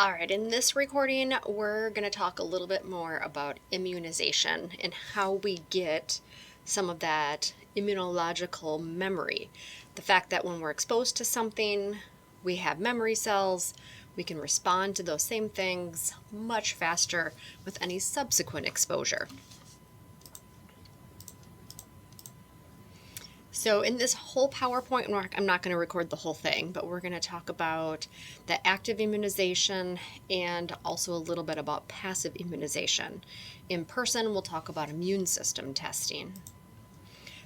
All right, in this recording, we're going to talk a little bit more about immunization and how we get some of that immunological memory. The fact that when we're exposed to something, we have memory cells, we can respond to those same things much faster with any subsequent exposure. So in this whole PowerPoint, I'm not going to record the whole thing, but we're going to talk about the active immunization and also a little bit about passive immunization. In person, we'll talk about immune system testing.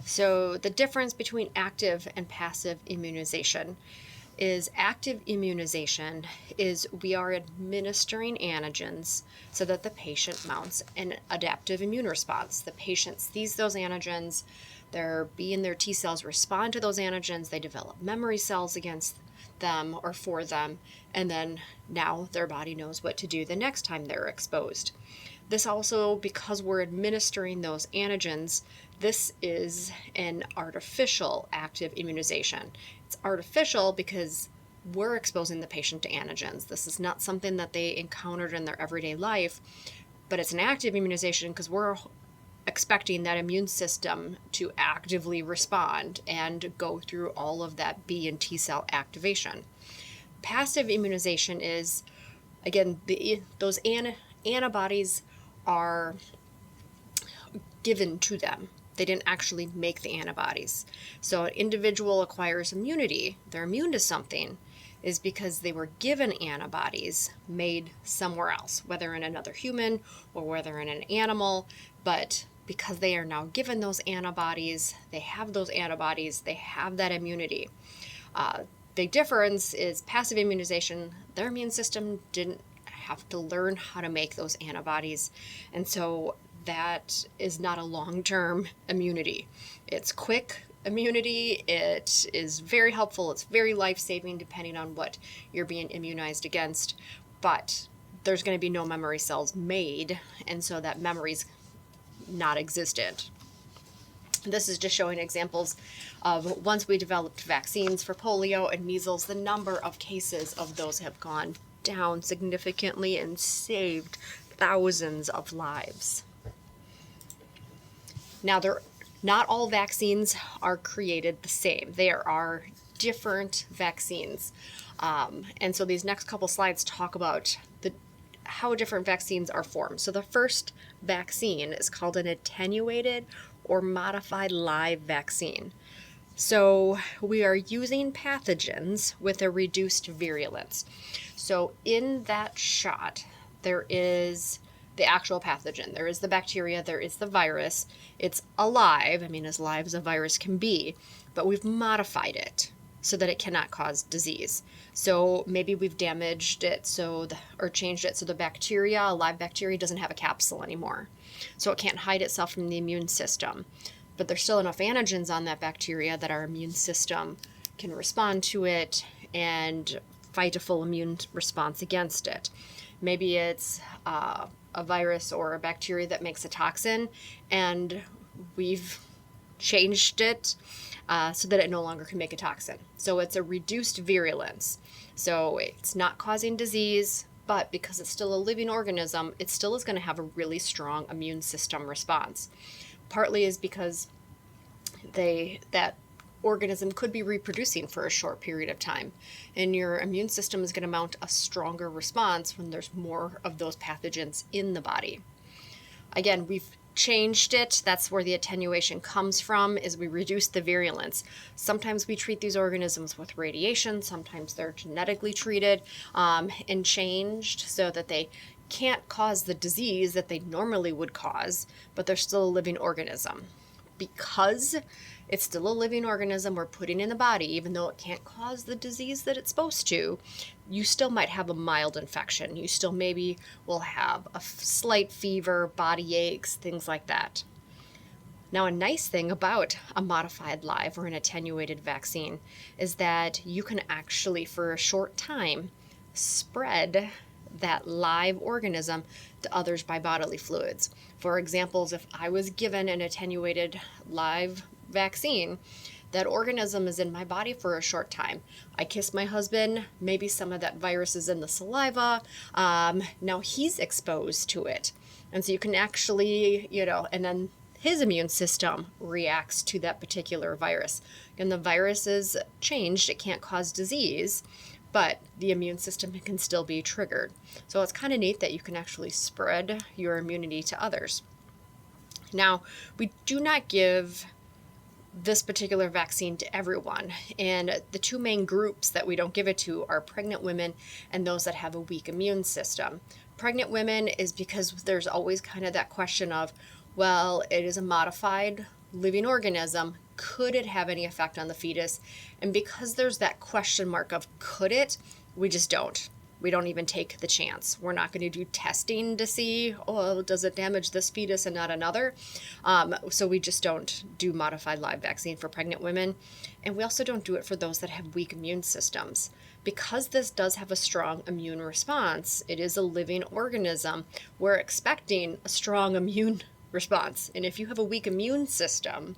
So the difference between active and passive immunization is active immunization is we are administering antigens so that the patient mounts an adaptive immune response. The patient sees those antigens, their B and their T cells respond to those antigens, they develop memory cells against them or for them, and then now their body knows what to do the next time they're exposed. This also, because we're administering those antigens, this is an artificial active immunization. It's artificial because we're exposing the patient to antigens. This is not something that they encountered in their everyday life, but it's an active immunization because we're expecting that immune system to actively respond and go through all of that B and T cell activation. Passive immunization is, again, those antibodies are given to them. They didn't actually make the antibodies. So an individual acquires immunity, they're immune to something, is because they were given antibodies made somewhere else, whether in another human or whether in an animal, but because they are now given those antibodies, they have that immunity. Big difference is passive immunization, their immune system didn't have to learn how to make those antibodies, and so that is not a long-term immunity. It's quick immunity, it is very helpful, it's very life-saving depending on what you're being immunized against, but there's going to be no memory cells made, and so that memory's not existent. This is just showing examples of once we developed vaccines for polio and measles, the number of cases of those have gone down significantly and saved thousands of lives. Now, not all vaccines are created the same. There are different vaccines. And so these next couple slides talk about how different vaccines are formed. So the first vaccine is called an attenuated or modified live vaccine. So we are using pathogens with a reduced virulence. So in that shot, there is the actual pathogen. There is the bacteria, there is the virus. It's alive, as live as a virus can be, but we've modified it so that it cannot cause disease. So maybe we've damaged it or changed it so the bacteria, a live bacteria, doesn't have a capsule anymore. So it can't hide itself from the immune system. But there's still enough antigens on that bacteria that our immune system can respond to it and fight a full immune response against it. Maybe it's a virus or a bacteria that makes a toxin, and we've changed it so that it no longer can make a toxin. So it's a reduced virulence. So it's not causing disease, but because it's still a living organism, it still is going to have a really strong immune system response. Partly is because that organism could be reproducing for a short period of time, and your immune system is going to mount a stronger response when there's more of those pathogens in the body. Again, we've changed it. That's where the attenuation comes from, is we reduce the virulence. Sometimes we treat these organisms with radiation, sometimes they're genetically treated and changed so that they can't cause the disease that they normally would cause, but they're still a living organism. Because it's still a living organism we're putting in the body, even though it can't cause the disease that it's supposed to, you still might have a mild infection. You still maybe will have a slight fever, body aches, things like that. Now, a nice thing about a modified live or an attenuated vaccine is that you can actually, for a short time, spread that live organism to others by bodily fluids. For example, if I was given an attenuated live vaccine, that organism is in my body for a short time. I kiss my husband, maybe some of that virus is in the saliva. Now he's exposed to it. And so you can actually, and then his immune system reacts to that particular virus. And the virus is changed, it can't cause disease, but the immune system can still be triggered. So it's kind of neat that you can actually spread your immunity to others. Now, we do not give this particular vaccine to everyone. And the two main groups that we don't give it to are pregnant women and those that have a weak immune system. Pregnant women is because there's always kind of that question of, well, it is a modified living organism. Could it have any effect on the fetus? And because there's that question mark of could it, we just don't. We don't even take the chance. We're not going to do testing to see, does it damage this fetus and not another? So we just don't do modified live vaccine for pregnant women. And we also don't do it for those that have weak immune systems. Because this does have a strong immune response, it is a living organism, we're expecting a strong immune response. And if you have a weak immune system,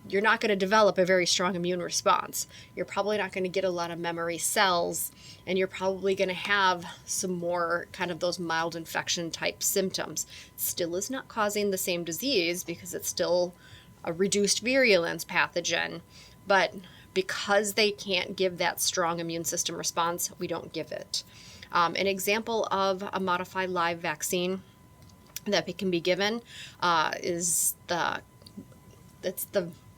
you're not going to develop a very strong immune response. You're probably not going to get a lot of memory cells, and you're probably going to have some more kind of those mild infection type symptoms. Still is not causing the same disease because it's still a reduced virulence pathogen, but because they can't give that strong immune system response, we don't give it. An example of a modified live vaccine that can be given is the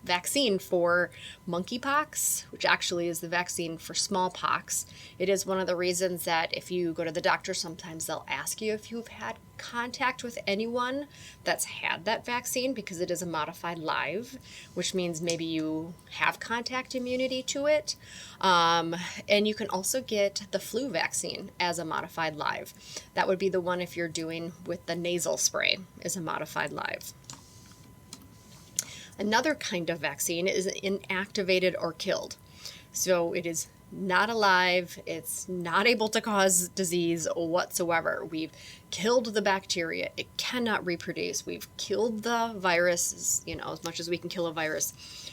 vaccine for monkeypox, which actually is the vaccine for smallpox. It is one of the reasons that if you go to the doctor, sometimes they'll ask you if you've had contact with anyone that's had that vaccine, because it is a modified live, which means maybe you have contact immunity to it. And you can also get the flu vaccine as a modified live. That would be the one if you're doing with the nasal spray, is a modified live. Another kind of vaccine is inactivated or killed. So it is not alive, it's not able to cause disease whatsoever. We've killed the bacteria, it cannot reproduce. We've killed the virus, as much as we can kill a virus.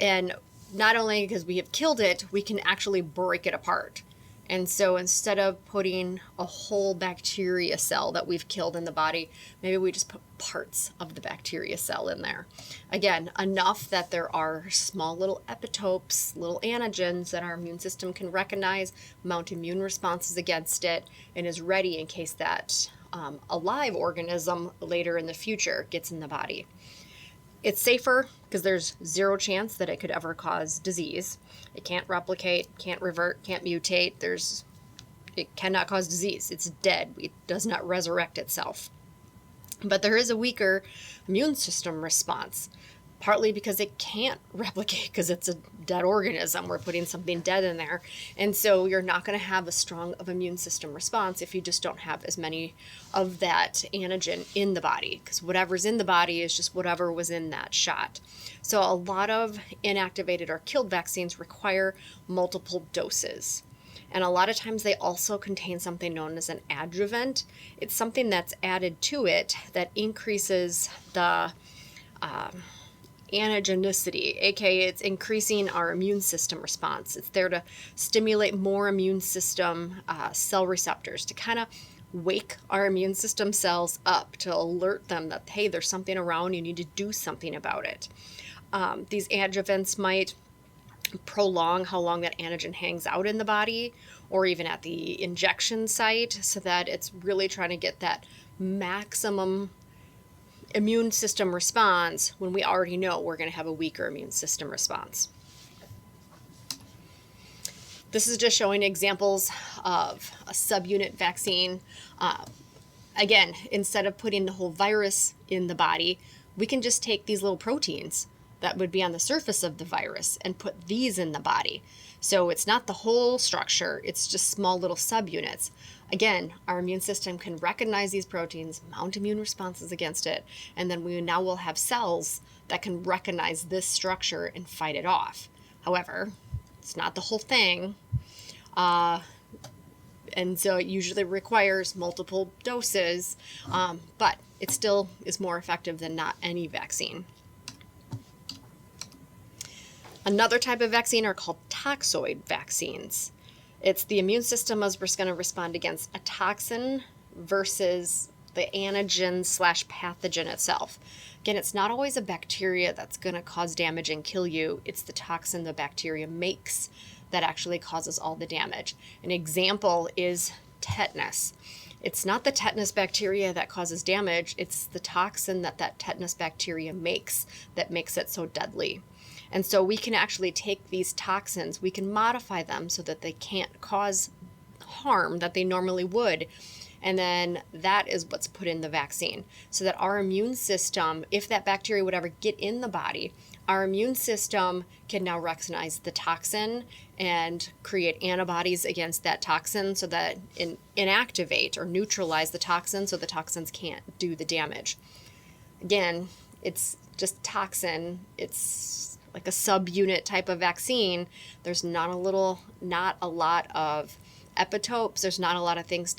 And not only because we have killed it, we can actually break it apart. And so instead of putting a whole bacteria cell that we've killed in the body, maybe we just put parts of the bacteria cell in there. Again, enough that there are small little epitopes, little antigens that our immune system can recognize, mount immune responses against it, and is ready in case that a live organism later in the future gets in the body. It's safer because there's zero chance that it could ever cause disease. It can't replicate, can't revert, can't mutate. It cannot cause disease. It's dead. It does not resurrect itself. But there is a weaker immune system response, partly because it can't replicate because it's a dead organism. We're putting something dead in there. And so you're not going to have a strong of immune system response if you just don't have as many of that antigen in the body, because whatever's in the body is just whatever was in that shot. So a lot of inactivated or killed vaccines require multiple doses. And a lot of times they also contain something known as an adjuvant. It's something that's added to it that increases the antigenicity, aka it's increasing our immune system response. It's there to stimulate more immune system cell receptors, to kind of wake our immune system cells up, to alert them that, hey, there's something around, you need to do something about it. These adjuvants might prolong how long that antigen hangs out in the body, or even at the injection site, so that it's really trying to get that maximum immune system response when we already know we're going to have a weaker immune system response. This is just showing examples of a subunit vaccine. Again, instead of putting the whole virus in the body, we can just take these little proteins that would be on the surface of the virus and put these in the body. So it's not the whole structure, it's just small little subunits. Again, our immune system can recognize these proteins, mount immune responses against it, and then we now will have cells that can recognize this structure and fight it off. However, it's not the whole thing. And so it usually requires multiple doses, but it still is more effective than not any vaccine. Another type of vaccine are called toxoid vaccines. It's the immune system is going to respond against a toxin versus the antigen slash pathogen itself. Again, it's not always a bacteria that's going to cause damage and kill you. It's the toxin the bacteria makes that actually causes all the damage. An example is tetanus. It's not the tetanus bacteria that causes damage. It's the toxin that tetanus bacteria makes that makes it so deadly. And so we can actually take these toxins, we can modify them so that they can't cause harm that they normally would. And then that is what's put in the vaccine so that our immune system, if that bacteria would ever get in the body, our immune system can now recognize the toxin and create antibodies against that toxin so that inactivate or neutralize the toxin so the toxins can't do the damage. Again, it's just toxin. It's like a subunit type of vaccine. There's not a lot of epitopes. There's not a lot of things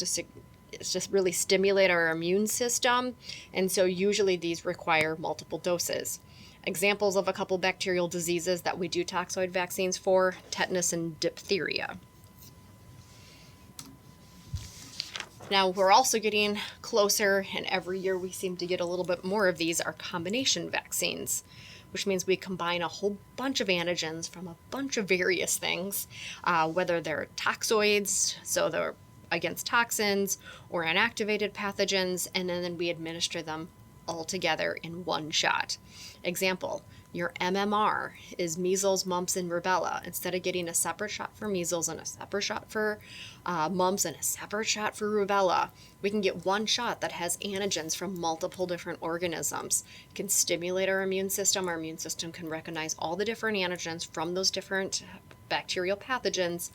it's just really stimulate our immune system. And so usually these require multiple doses. Examples of a couple bacterial diseases that we do toxoid vaccines for: tetanus and diphtheria. Now we're also getting closer, and every year we seem to get a little bit more of these, are combination vaccines, which means we combine a whole bunch of antigens from a bunch of various things, whether they're toxoids, so they're against toxins, or inactivated pathogens, and then we administer them all together in one shot. Example, your MMR is measles, mumps, and rubella. Instead of getting a separate shot for measles and a separate shot for mumps and a separate shot for rubella, we can get one shot that has antigens from multiple different organisms. It can stimulate our immune system. Our immune system can recognize all the different antigens from those different bacterial pathogens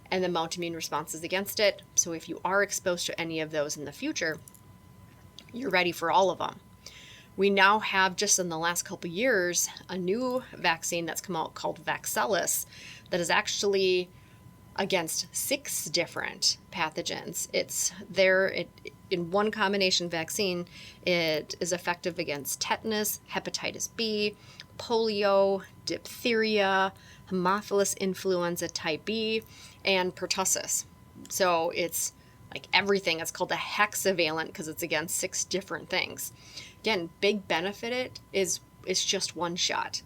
and then mount immune responses against it. So if you are exposed to any of those in the future, you're ready for all of them. We now have, just in the last couple years, a new vaccine that's come out called Vaxelis that is actually against 6 different pathogens. In one combination vaccine, it is effective against tetanus, hepatitis B, polio, diphtheria, Haemophilus influenza type B, and pertussis. So it's like everything. It's called a hexavalent because it's against 6 different things. Again, big benefit is it's just one shot.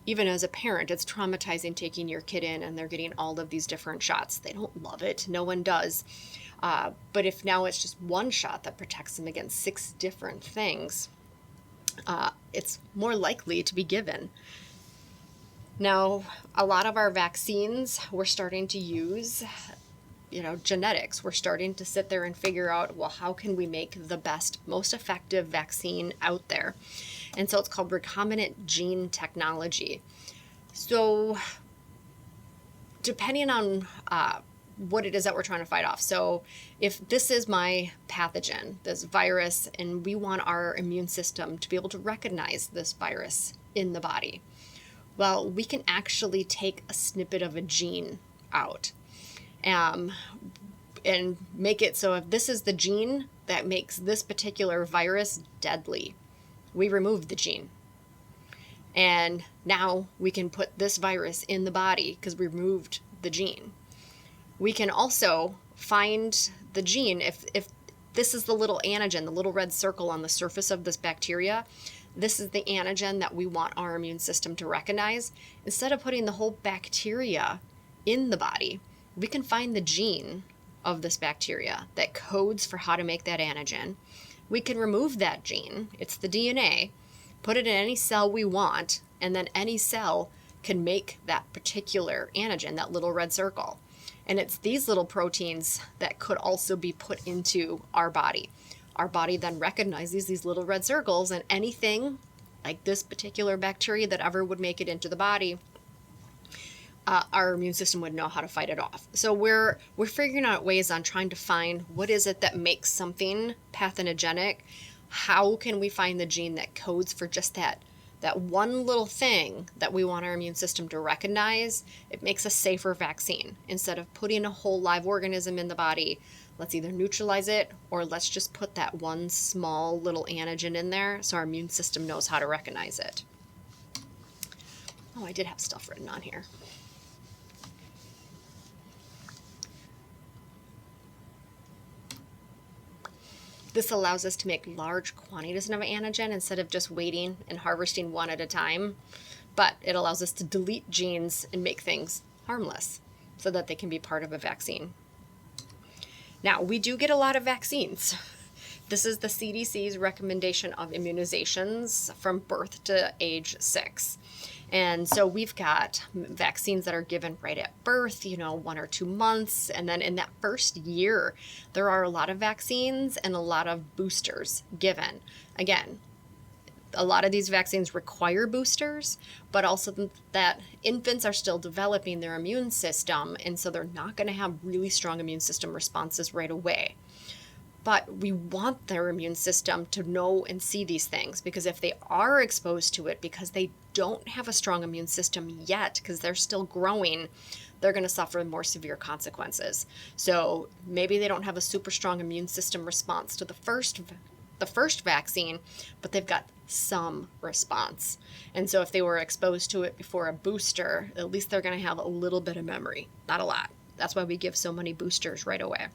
Even as a parent, it's traumatizing taking your kid in and they're getting all of these different shots. They don't love it. No one does. But if now it's just one shot that protects them against 6 different things, it's more likely to be given. Now, a lot of our vaccines, we're starting to use genetics. We're starting to sit there and figure out, well, how can we make the best, most effective vaccine out there? And so it's called recombinant gene technology. So depending on what it is that we're trying to fight off. So if this is my pathogen, this virus, and we want our immune system to be able to recognize this virus in the body, well, we can actually take a snippet of a gene out. And make it so if this is the gene that makes this particular virus deadly, we remove the gene. And now we can put this virus in the body because we removed the gene. We can also find the gene. If this is the little antigen, the little red circle on the surface of this bacteria, this is the antigen that we want our immune system to recognize. Instead of putting the whole bacteria in the body, we can find the gene of this bacteria that codes for how to make that antigen. We can remove that gene, it's the DNA, put it in any cell we want, and then any cell can make that particular antigen, that little red circle. And it's these little proteins that could also be put into our body. Our body then recognizes these little red circles, and anything like this particular bacteria that ever would make it into the body, our immune system would know how to fight it off. So we're figuring out ways on trying to find what is it that makes something pathogenic. How can we find the gene that codes for just that one little thing that we want our immune system to recognize? It makes a safer vaccine. Instead of putting a whole live organism in the body, let's either neutralize it or let's just put that one small little antigen in there so our immune system knows how to recognize it. Oh, I did have stuff written on here. This allows us to make large quantities of antigen instead of just waiting and harvesting one at a time. But it allows us to delete genes and make things harmless so that they can be part of a vaccine. Now, we do get a lot of vaccines. This is the CDC's recommendation of immunizations from birth to age 6. And so we've got vaccines that are given right at birth, 1 or 2 months. And then in that first year, there are a lot of vaccines and a lot of boosters given. Again, a lot of these vaccines require boosters, but also that infants are still developing their immune system. And so they're not going to have really strong immune system responses right away. But we want their immune system to know and see these things, because if they are exposed to it because they don't have a strong immune system yet, because they're still growing, they're going to suffer more severe consequences. So maybe they don't have a super strong immune system response to the first vaccine, but they've got some response. And so if they were exposed to it before a booster, at least they're going to have a little bit of memory, not a lot. That's why we give so many boosters right away.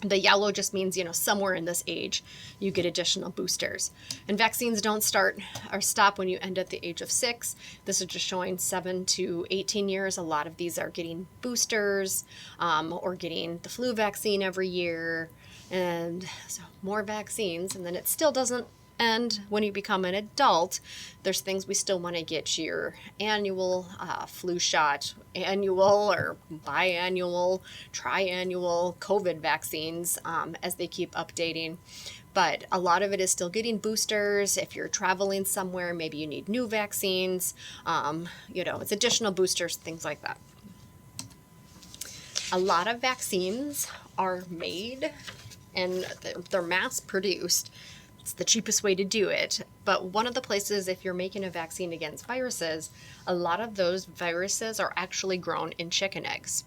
The yellow just means, somewhere in this age, you get additional boosters. And vaccines don't start or stop when you end at the age of 6. This is just showing 7 to 18 years. A lot of these are getting boosters or getting the flu vaccine every year. And so more vaccines. And then it still doesn't end when you become an adult. There's things we still want to get: your annual flu shot, annual or biannual, triannual COVID vaccines as they keep updating. But a lot of it is still getting boosters. If you're traveling somewhere, maybe you need new vaccines. It's additional boosters, things like that. A lot of vaccines are made and they're mass produced. It's the cheapest way to do it. But one of the places, if you're making a vaccine against viruses, a lot of those viruses are actually grown in chicken eggs.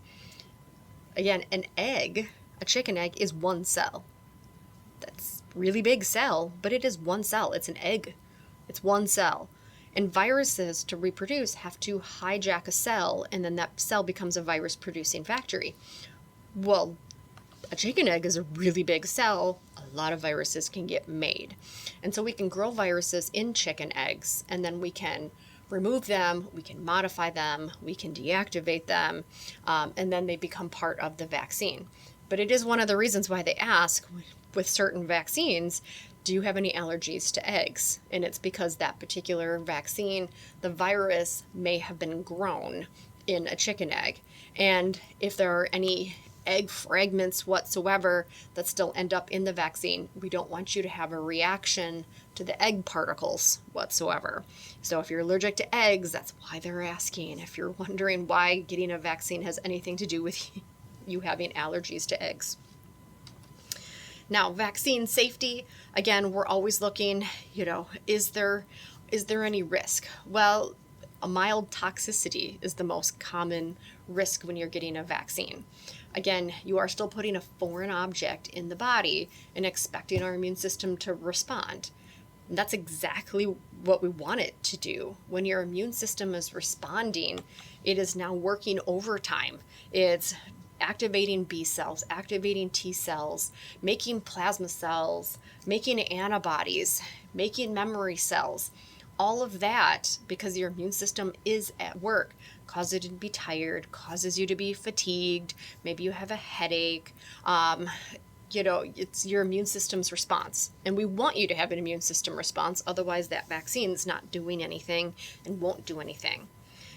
Again, a chicken egg is one cell. That's a really big cell, but it is one cell. It's an egg. It's one cell. And viruses, to reproduce, have to hijack a cell, and then that cell becomes a virus-producing factory. Well, a chicken egg is a really big cell. A lot of viruses can get made. And so we can grow viruses in chicken eggs, and then we can remove them, we can modify them, we can deactivate them, and then they become part of the vaccine. But it is one of the reasons why they ask with certain vaccines, do you have any allergies to eggs? And it's because that particular vaccine, the virus may have been grown in a chicken egg. And if there are any egg fragments whatsoever that still end up in the vaccine, we don't want you to have a reaction to the egg particles whatsoever. So if you're allergic to eggs, that's why they're asking. If you're wondering why getting a vaccine has anything to do with you having allergies to eggs. Now, vaccine safety, again, we're always looking, is there any risk? Well, a mild toxicity is the most common risk when you're getting a vaccine. Again, you are still putting a foreign object in the body and expecting our immune system to respond. And that's exactly what we want it to do. When your immune system is responding, it is now working overtime. It's activating B cells, activating T cells, making plasma cells, making antibodies, making memory cells. All of that, because your immune system is at work, causes you to be tired, causes you to be fatigued, maybe you have a headache. It's your immune system's response. And we want you to have an immune system response, otherwise that vaccine's not doing anything and won't do anything.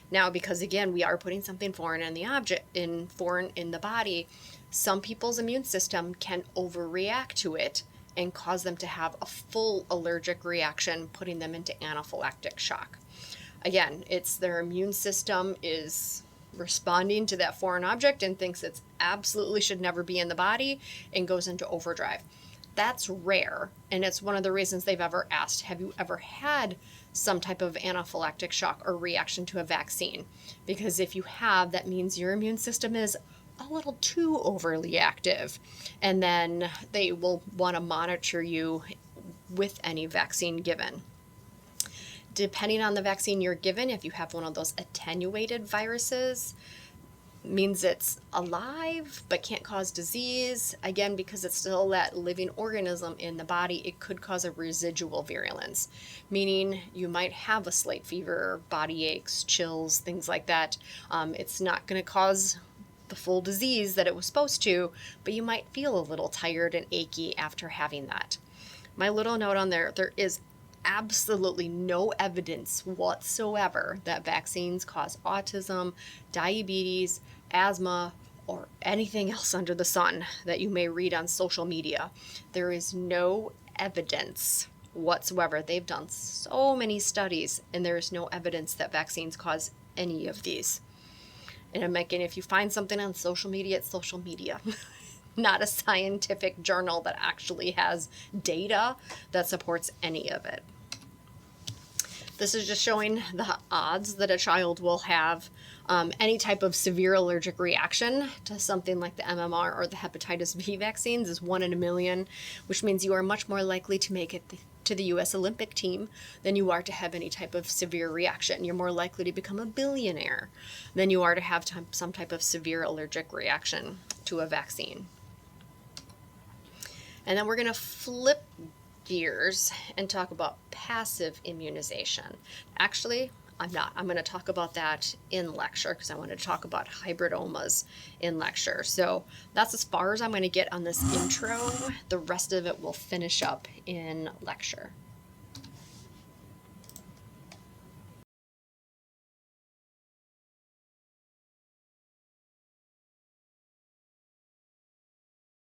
Now, because again, we are putting something foreign in the body, some people's immune system can overreact to it and cause them to have a full allergic reaction, putting them into anaphylactic shock. Again, it's their immune system is responding to that foreign object and thinks it absolutely should never be in the body and goes into overdrive. That's rare, and it's one of the reasons they've ever asked, have you ever had some type of anaphylactic shock or reaction to a vaccine? Because if you have, that means your immune system is a little too overly active, and then they will want to monitor you with any vaccine given. Depending on the vaccine you're given, if you have one of those attenuated viruses, means it's alive but can't cause disease. Again, because it's still that living organism in the body, it could cause a residual virulence, meaning you might have a slight fever, body aches, chills, things like that. It's not going to cause the full disease that it was supposed to, but you might feel a little tired and achy after having that. My little note on there is absolutely no evidence whatsoever that vaccines cause autism, diabetes, asthma, or anything else under the sun that you may read on social media. There is no evidence whatsoever. They've done so many studies, and there is no evidence that vaccines cause any of these. And I'm making, if you find something on social media, it's social media. Not a scientific journal that actually has data that supports any of it. This is just showing the odds that a child will have any type of severe allergic reaction to something like the MMR or the hepatitis B vaccines is 1 in a million, which means you are much more likely to make it to the U.S. Olympic team than you are to have any type of severe reaction. You're more likely to become a billionaire than you are to have some type of severe allergic reaction to a vaccine. And then we're going to flip gears and talk about passive immunization. Actually, I'm not. I'm going to talk about that in lecture because I wanted to talk about hybridomas in lecture. So that's as far as I'm going to get on this intro. The rest of it will finish up in lecture.